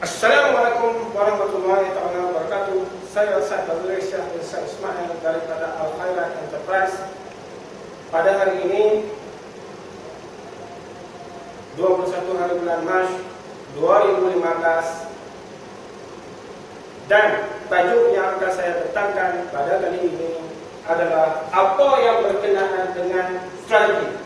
Assalamualaikum warahmatullahi wabarakatuh. Saya Ustaz Fadlil Syah Isa Ismail daripada Al Khairat Enterprise. Pada hari ini 21 hari bulan Mac 2015, dan tajuk yang akan saya tentangkan pada kali ini adalah apa yang berkenaan dengan strategi.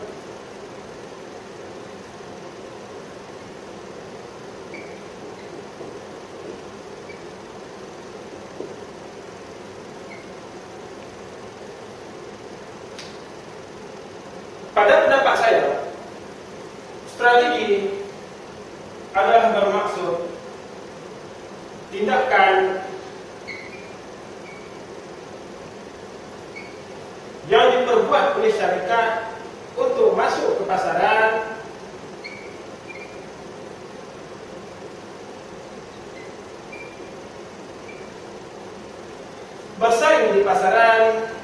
Pada pendapat saya, strategi adalah bermaksud tindakan yang diperbuat oleh syarikat untuk masuk ke pasaran bersaing di pasaran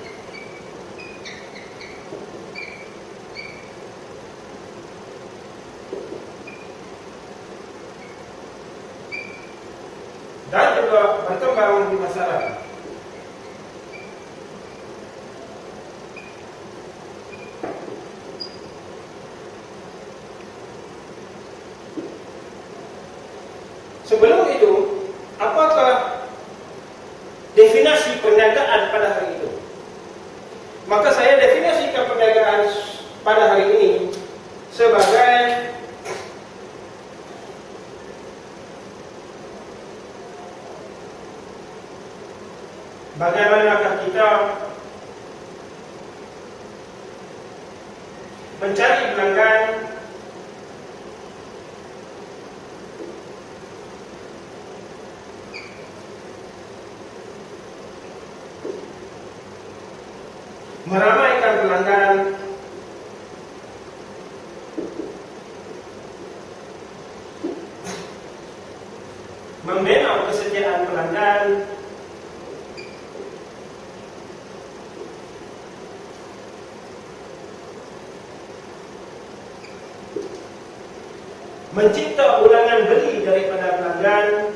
dan juga berkembang di pasaran. Sebelum itu, apakah definisi perniagaan pada hari itu? Maka saya definisikan perniagaan pada hari ini sebagai bagaimanakah kita mencari pelanggan meramaikan pelanggan membina kesetiaan pelanggan mencipta ulangan beli daripada pelanggan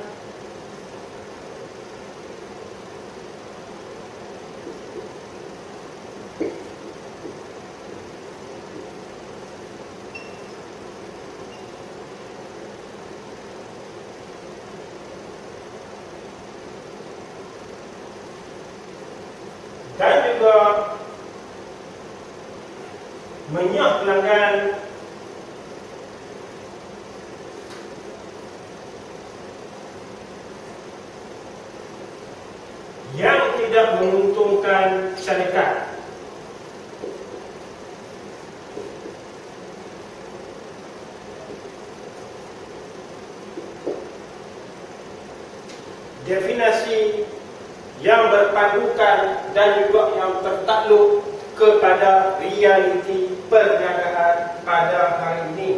dan juga menyah pelanggan yang tidak menguntungkan syarikat. Definisi yang berpandukan dan juga yang tertakluk kepada realiti perniagaan pada hari ini.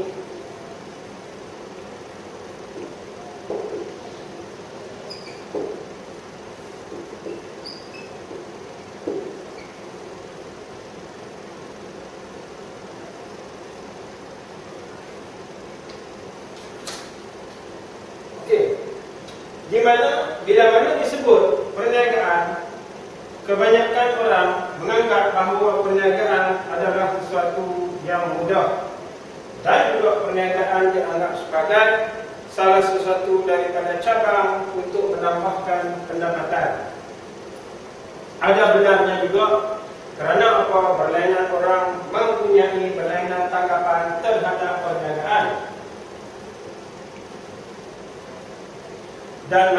Bila mana disebut perniagaan, kebanyakan orang menganggap bahawa perniagaan adalah sesuatu yang mudah, dan juga perniagaan dianggap sebagai salah sesuatu daripada cabang untuk menambahkan pendapatan. Ada benarnya juga, kerana apa? Berlainan orang mempunyai berlainan tanggapan terhadap perniagaan. Dan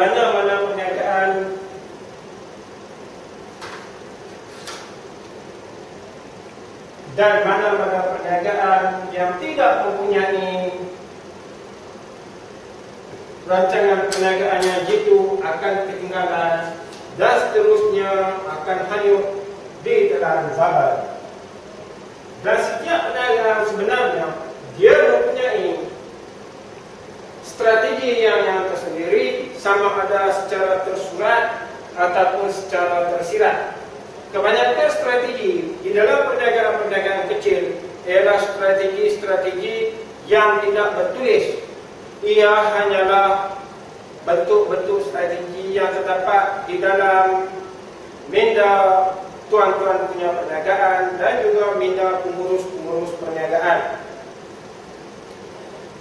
mana-mana perniagaan yang tidak mempunyai rancangan perniagaannya jitu akan ketinggalan dan seterusnya akan hanyut di telan zaman. Dan setiap perniagaan sebenarnya dia mempunyai strategi yang tersendiri, sama ada secara tersurat ataupun secara tersirat. Kebanyakan strategi di dalam perniagaan kecil ialah strategi-strategi yang tidak bertulis. Ia hanyalah bentuk-bentuk strategi yang terdapat di dalam minda tuan-tuan punya perniagaan dan juga minda pengurus-pengurus perniagaan.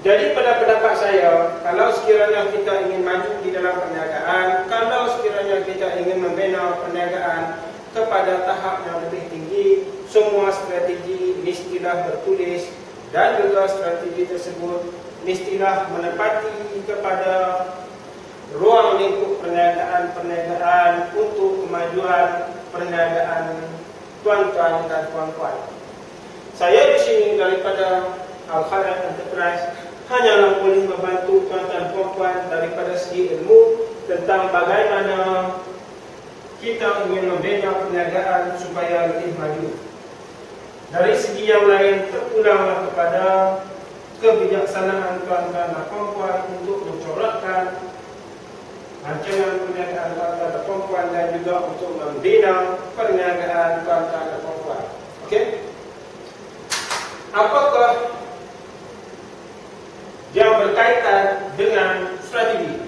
Jadi pada pendapat saya, kalau sekiranya kita ingin maju di dalam perniagaan, kalau sekiranya kita ingin membina perniagaan kepada tahap yang lebih tinggi, semua strategi mestilah bertulis dan juga strategi tersebut mestilah menepati kepada ruang lingkup perniagaan untuk kemajuan perniagaan tuan-tuan dan puan-puan. Saya di sini daripada Al-Khalaf Enterprise hanyalah boleh membantu tuan-tuan dan puan-puan daripada segi ilmu tentang bagaimana kita ingin membina perniagaan supaya lebih maju. Dari segi yang lain terpulanglah kepada kebijaksanaan tuan-tuan dan puan-puan untuk mencorakkan rancangan perniagaan tuan-tuan dan puan-puan dan juga untuk membina perniagaan tuan-tuan dan puan-puan. Okey? Apakah yang berkaitan dengan strategi?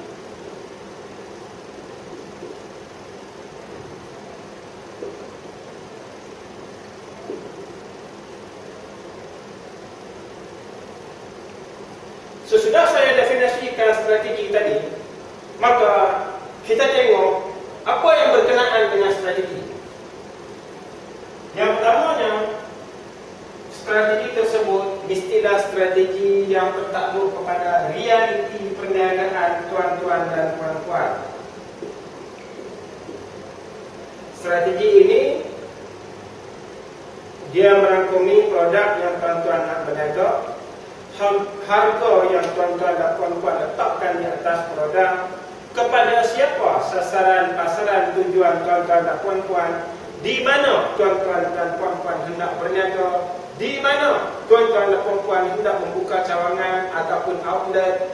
Sesudah saya definisikan strategi tadi, maka kita tengok apa yang berkenaan dengan strategi. Yang pertamanya, strategi tersebut mestilah strategi yang bertakluk kepada realiti perniagaan tuan-tuan dan puan-puan. Strategi ini dia merangkumi produk yang tuan-tuan nak berniaga, harga yang tuan-tuan dan puan-puan letakkan di atas produk, kepada siapa sasaran pasaran tujuan tuan-tuan dan puan-puan, di mana tuan-tuan dan puan-puan hendak berniaga, di mana tuan-tuan dan puan-puan hendak membuka cawangan ataupun outlet,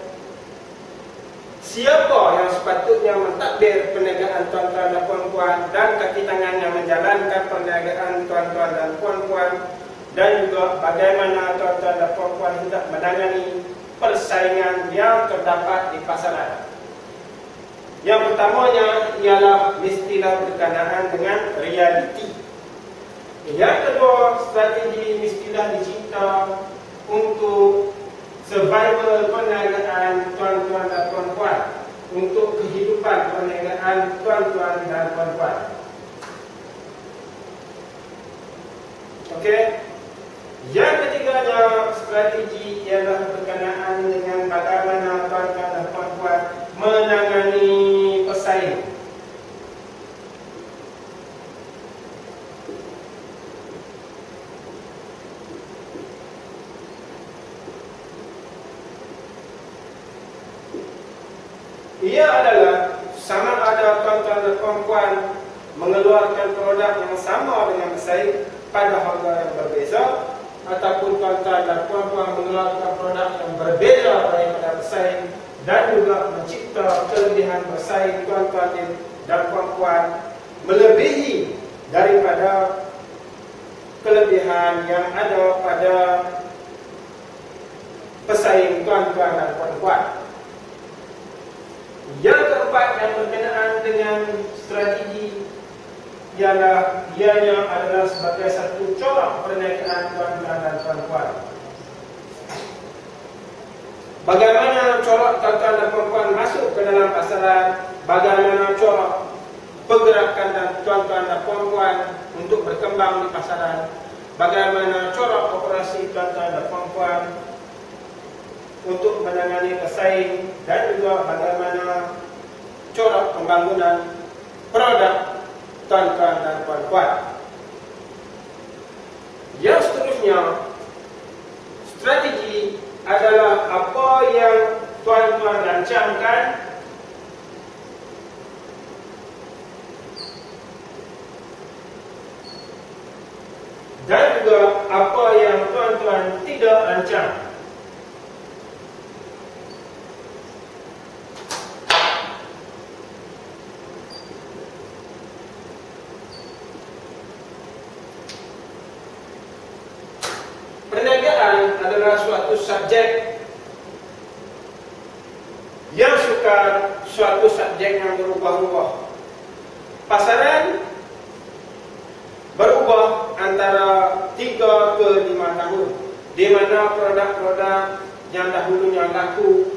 siapa yang sepatutnya mentadbir perniagaan tuan-tuan dan puan-puan dan kaki tangan yang menjalankan perniagaan tuan-tuan dan puan-puan, dan juga bagaimana tuan-tuan dan puan-puan hendak menangani persaingan yang terdapat di pasaran. Yang pertamanya ialah mestilah berkenaan dengan realiti. Yang kedua, strategi mestilah dicipta untuk survival perniagaan tuan-tuan dan puan-puan, untuk kehidupan perniagaan tuan-tuan dan puan-puan. Okey. Yang ketiganya, strategi ialah berkenaan dengan bagaimana tuan-tuan dan puan-puan menangani pesaing. Ia adalah sama ada tuan-tuan dan puan-puan mengeluarkan produk yang sama dengan pesaing pada harga yang berbeza, ataupun tuan-tuan dan puan-puan mengeluarkan produk yang berbeza daripada pesaing dan juga mencipta kelebihan bersaing tuan-tuan dan puan-puan melebihi daripada kelebihan yang ada pada pesaing tuan-tuan dan puan-puan. Yang keempat yang berkenaan dengan strategi ialah ianya adalah sebagai satu corak perniagaan tuan-tuan dan puan-puan. Bagaimana corak tuan-tuan dan puan-puan masuk ke dalam pasaran, bagaimana corak pergerakan dan tuan-tuan dan puan-puan untuk berkembang di pasaran, bagaimana corak operasi tuan-tuan dan puan-puan untuk menangani pesaing, dan juga bagaimana corak pembangunan produk tuan-tuan dan puan-puan. Yang seterusnya, strategi adalah apa yang tuan-tuan rancangkan dan juga apa yang tuan-tuan tidak rancang. Perniagaan adalah suatu subjek yang sukar suatu subjek yang berubah-ubah. Pasaran berubah antara 3 ke 5 tahun, di mana produk-produk yang dahulunya laku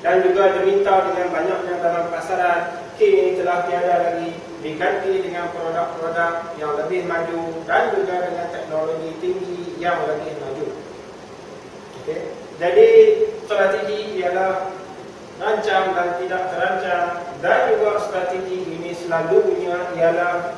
dan juga diminta dengan banyaknya dalam pasaran kini telah tiada lagi, diganti dengan produk-produk yang lebih maju dan juga dengan teknologi tinggi yang lebih maju. Okay. Jadi strategi ialah rancang dan tidak terancang, dan juga strategi ini selalunya ialah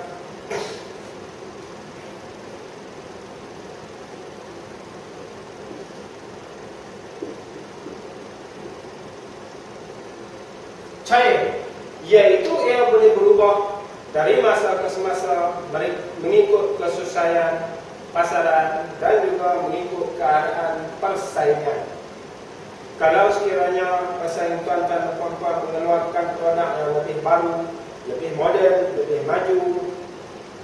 cair, iaitu ia boleh berubah dari masa ke semasa mengikut kesesuaian pasaran dan juga mengikut keadaan persaingan. Kalau sekiranya pesaing tuan-tuan dan puan-puan mengeluarkan produk yang lebih baru, lebih moden, lebih maju,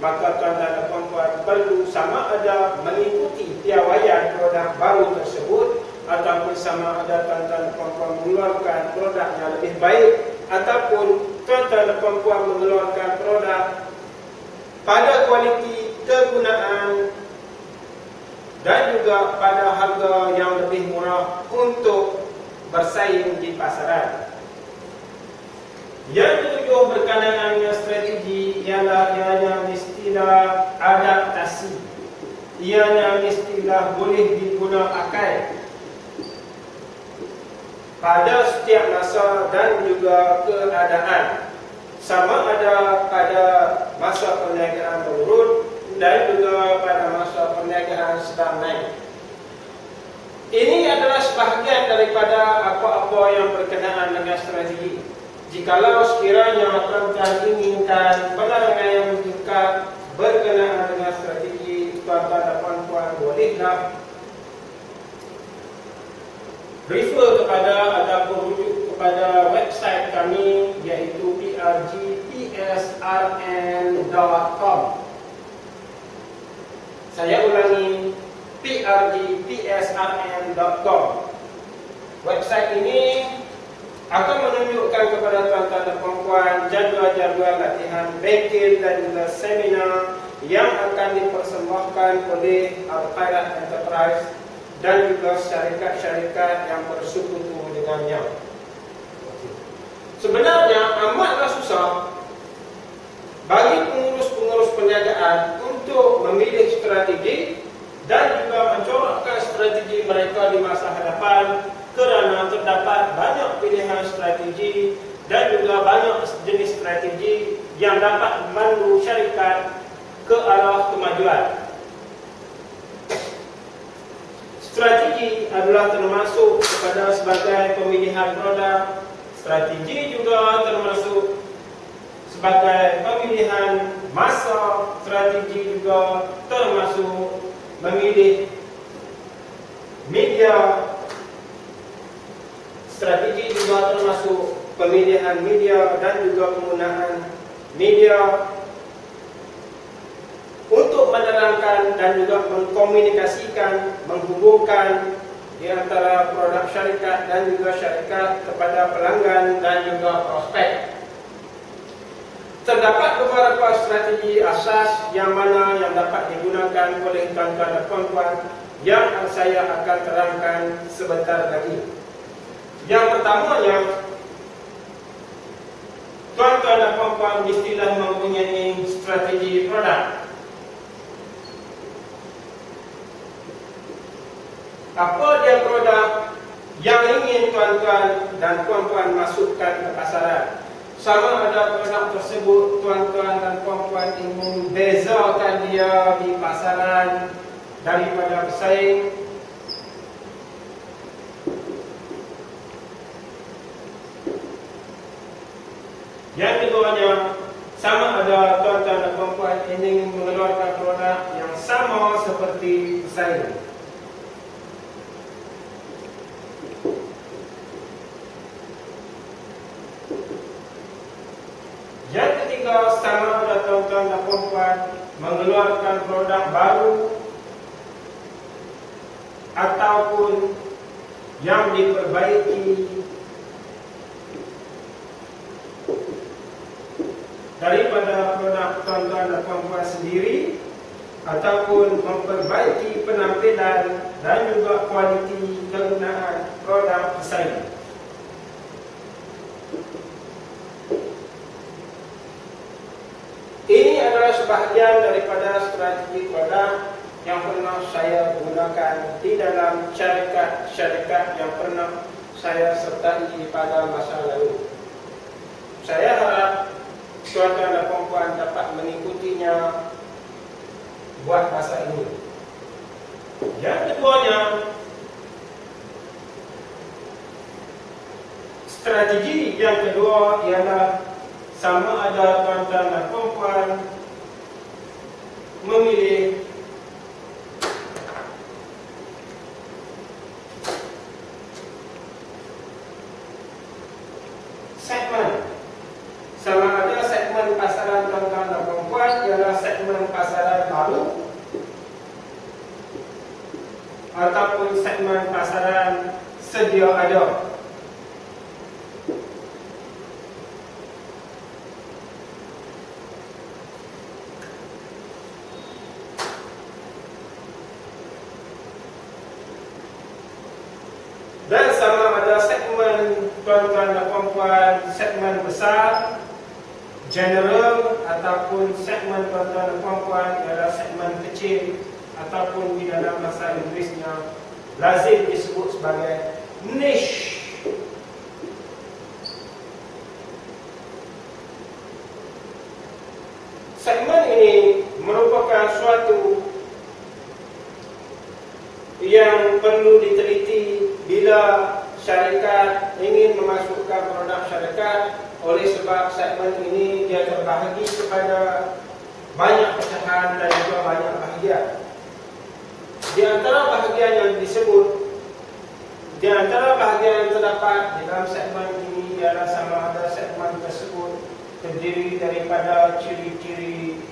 maka tuan-tuan dan puan-puan perlu sama ada mengikuti piawaian produk baru tersebut, ataupun sama ada tuan-tuan dan puan-puan mengeluarkan produk yang lebih baik, ataupun tuan-tuan dan puan-puan mengeluarkan produk pada kualiti kegunaan dan juga pada harga yang lebih murah untuk bersaing di pasaran. Yang ketujuh berkaitan dengan strategi ialah ianya mestilah adaptasi. Ianya mestilah boleh diguna pakai pada setiap masa dan juga keadaan, sama ada pada masa perniagaan menurun dan juga pada masa perniagaan sedang naik. Ini adalah sebahagian daripada apa-apa yang berkenaan dengan strategi. Jikalau sekiranya tuan-tuan inginkan penerangan yang meningkat berkenaan dengan strategi, tuan-tuan dan puan-puan bolehlah refer kepada ataupun rujuk kepada website kami, iaitu prgpsrn.com. Saya ulangi, prgpsrn.com. Website ini akan menunjukkan kepada tuan-tuan dan puan-puan jadual-jadual latihan bengkel dan juga seminar yang akan dipersembahkan oleh Al-Khairat Enterprise dan juga syarikat-syarikat yang bersekutu dengannya. Sebenarnya amatlah susah bagi pengurus-pengurus perniagaan untuk memilih strategi dan juga mencorakkan strategi mereka di masa hadapan, kerana terdapat banyak pilihan strategi dan juga banyak jenis strategi yang dapat memandu syarikat ke arah kemajuan. Strategi adalah termasuk kepada sebagai pemilihan produk. Strategi juga termasuk sebagai pemilihan masa. Strategi juga termasuk memilih media. Strategi juga termasuk pemilihan media dan juga penggunaan media untuk menerangkan dan juga mengkomunikasikan, menghubungkan di antara produk syarikat dan juga syarikat kepada pelanggan dan juga prospek. Terdapat beberapa strategi asas yang mana yang dapat digunakan oleh tuan-tuan dan puan-puan yang saya akan terangkan sebentar lagi. Yang pertamanya, tuan-tuan dan puan-puan mestilah mempunyai strategi produk. Apa dia produk yang ingin tuan-tuan dan puan-puan masukkan ke pasaran? Sama ada produk tersebut tuan-tuan dan puan-puan ingin bezakan dia di pasaran daripada pesaing, yang keduanya, sama ada tuan-tuan dan puan-puan ingin mengeluarkan produk yang sama seperti pesaing. Yang ketiga, sama ada tuan-tuan dan puan-puan mengeluarkan produk baru ataupun yang diperbaiki daripada produk tuan-tuan dan puan-puan sendiri ataupun memperbaiki penampilan dan juga kualiti penggunaan produk pesaing. Ini adalah sebahagian daripada strategi produk yang pernah saya gunakan di dalam syarikat-syarikat yang pernah saya sertai pada masa lalu. Saya harap tuan-tuan dan puan-puan dapat mengikutinya buat masa ini. Yang keduanya, strategi yang kedua ialah sama ada tuan-tuan dan puan-puan memilih segmen. Sama ada segmen pasaran tuan-tuan dan puan-puan ialah segmen pasaran baru ataupun segmen pasaran sedia ada. Dan sama ada segmen tuan-tuan dan puan-puan segmen besar, general, ataupun segmen tuan-tuan dan puan-puan ialah segmen kecil ataupun di dalam bahasa Inggerisnya lazim disebut sebagai niche. Segmen ini merupakan suatu yang perlu diteliti bila syarikat ingin memasukkan produk syarikat, oleh sebab segmen ini dia terbahagi kepada banyak pecahan dan juga banyak bahagian. Di antara bahagian yang disebut, di antara bahagian yang terdapat di dalam segmen ini ialah sama ada segmen tersebut terdiri daripada ciri-ciri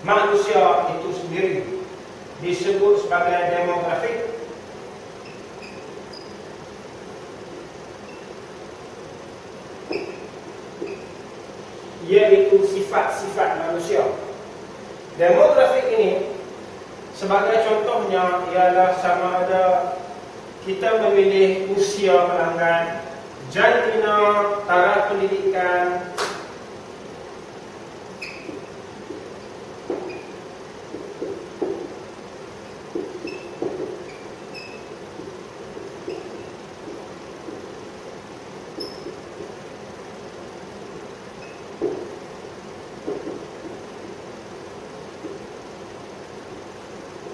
manusia itu sendiri, disebut sebagai demografik. Iaitu sifat-sifat manusia. Demografik ini sebagai contohnya ialah sama ada kita memilih usia pelanggan, jantina, taraf pendidikan,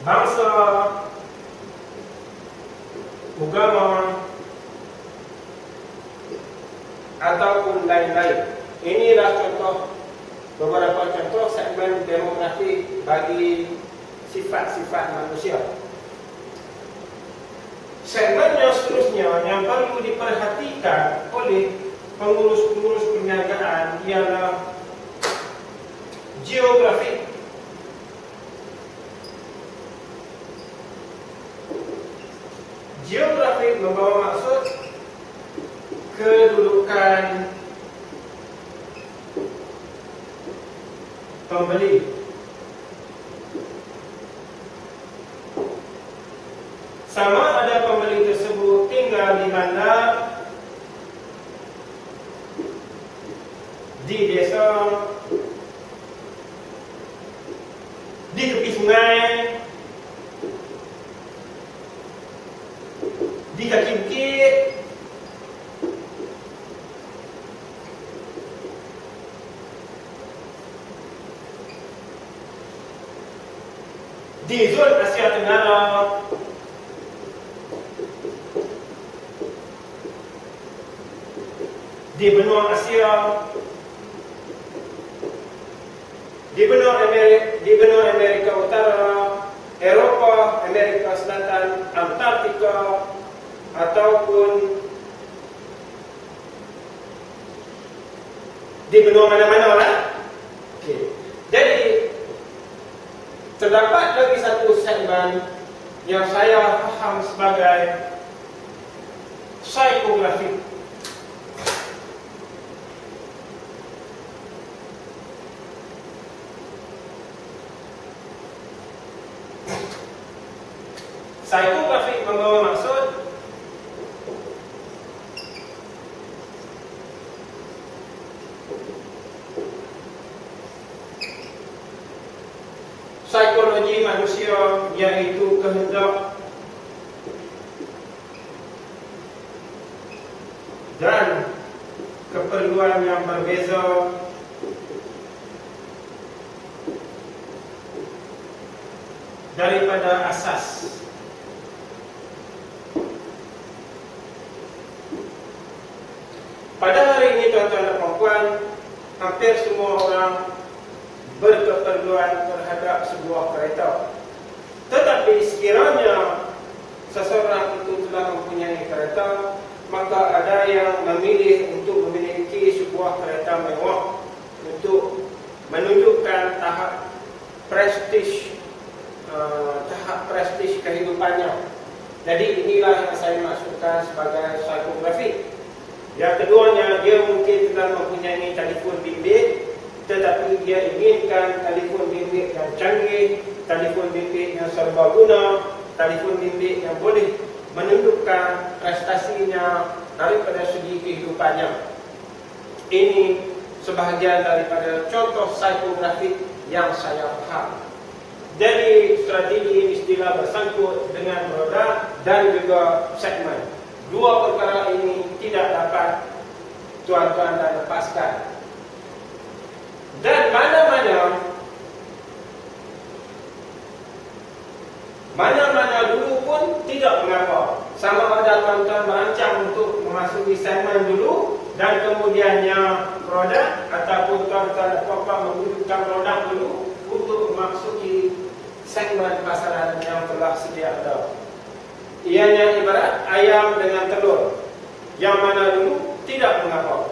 bangsa, agama, ataupun lain-lain. Inilah contoh, beberapa contoh segmen demografik bagi sifat-sifat manusia. Segmen yang seterusnya yang perlu diperhatikan oleh pengurus-pengurus perniagaan ialah geografik. Geografik membawa maksud kedudukan pembeli. Sama ada pembeli tersebut tinggal di mana, di desa, di tepi sungai, di kaki bukit, di zon Asia Tenggara, di benua Asia, di benua Amerika Utara, Eropa, Amerika Selatan, Antartika, ataupun di benua mana-mana lah. Okay. Jadi terdapat lagi satu segmen yang saya faham sebagai psikografik. Psikografik membawa maksud psikologi manusia, iaitu kehendak dan keperluan yang berbeza daripada asas. Pada hari ini, tuan-tuan dan puan-puan, hampir semua orang berkeperluan terhadap sebuah kereta. Tetapi sekiranya seseorang itu telah mempunyai kereta, maka ada yang memilih untuk memiliki sebuah kereta mewah untuk menunjukkan tahap prestis kehidupannya. Jadi inilah yang saya maksudkan sebagai psikografi. Yang keduanya, dia mungkin telah mempunyai telefon bimbit, tetapi dia inginkan telefon bimbit yang canggih, telefon bimbit yang serbaguna, telefon bimbit yang boleh menunjukkan prestasinya daripada segi kehidupannya. Ini sebahagian daripada contoh psikografik yang saya faham. Jadi strategi istilah bersangkut dengan roda dan juga segmen. Dua perkara ini tidak dapat tuan-tuan dan lepaskan. Dan mana-mana dulu pun tidak mengapa. Sama ada tuan-tuan merancang untuk memasuki segmen dulu dan kemudiannya produk, ataupun tuan-tuan apa menggunakan produk dulu untuk memasuki segmen pasaran yang telah sedia ada. Ianya ibarat ayam dengan telur. Yang mana dulu tidak mengapa.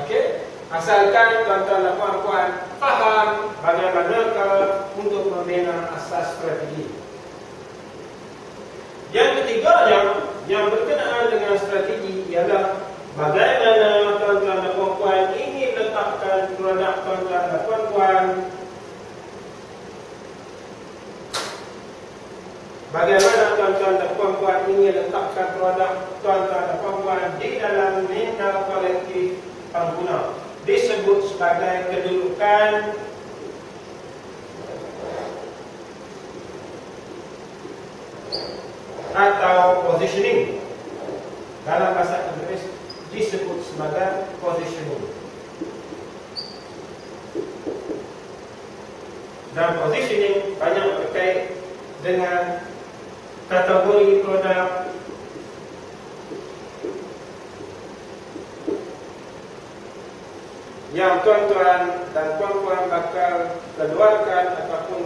Okey? Asalkan tuan-tuan dan puan-puan faham bagaimanakah untuk membina asas strategi. Yang ketiganya yang berkenaan dengan strategi ialah bagaimana tuan-tuan dan puan-puan ingin letakkan produk tuan-tuan dan puan-puan, bagaimana tuan-tuan dan puan-puan ingin letakkan produk tuan-tuan dan puan-puan di dalam minda kolektif pengguna. Disebut sebagai kedudukan atau positioning. Dalam bahasa Inggeris disebut sebagai positioning. Dan positioning banyak terkait dengan kategori produk, yang tuan-tuan dan puan-puan bakal keluarkan, ataupun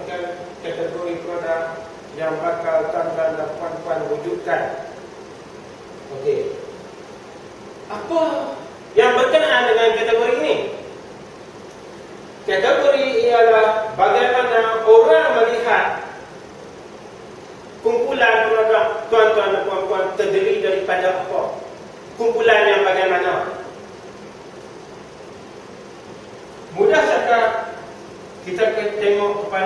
kategori produk yang bakal tuan-tuan dan puan-puan wujudkan. Okey. Apa yang berkenaan dengan kategori ini? Kategori ialah bagaimana orang melihat kumpulan produk tuan-tuan dan puan-puan terdiri daripada apa? Kumpulan yang bagaimana? Mudah cakap, kita tengok kepada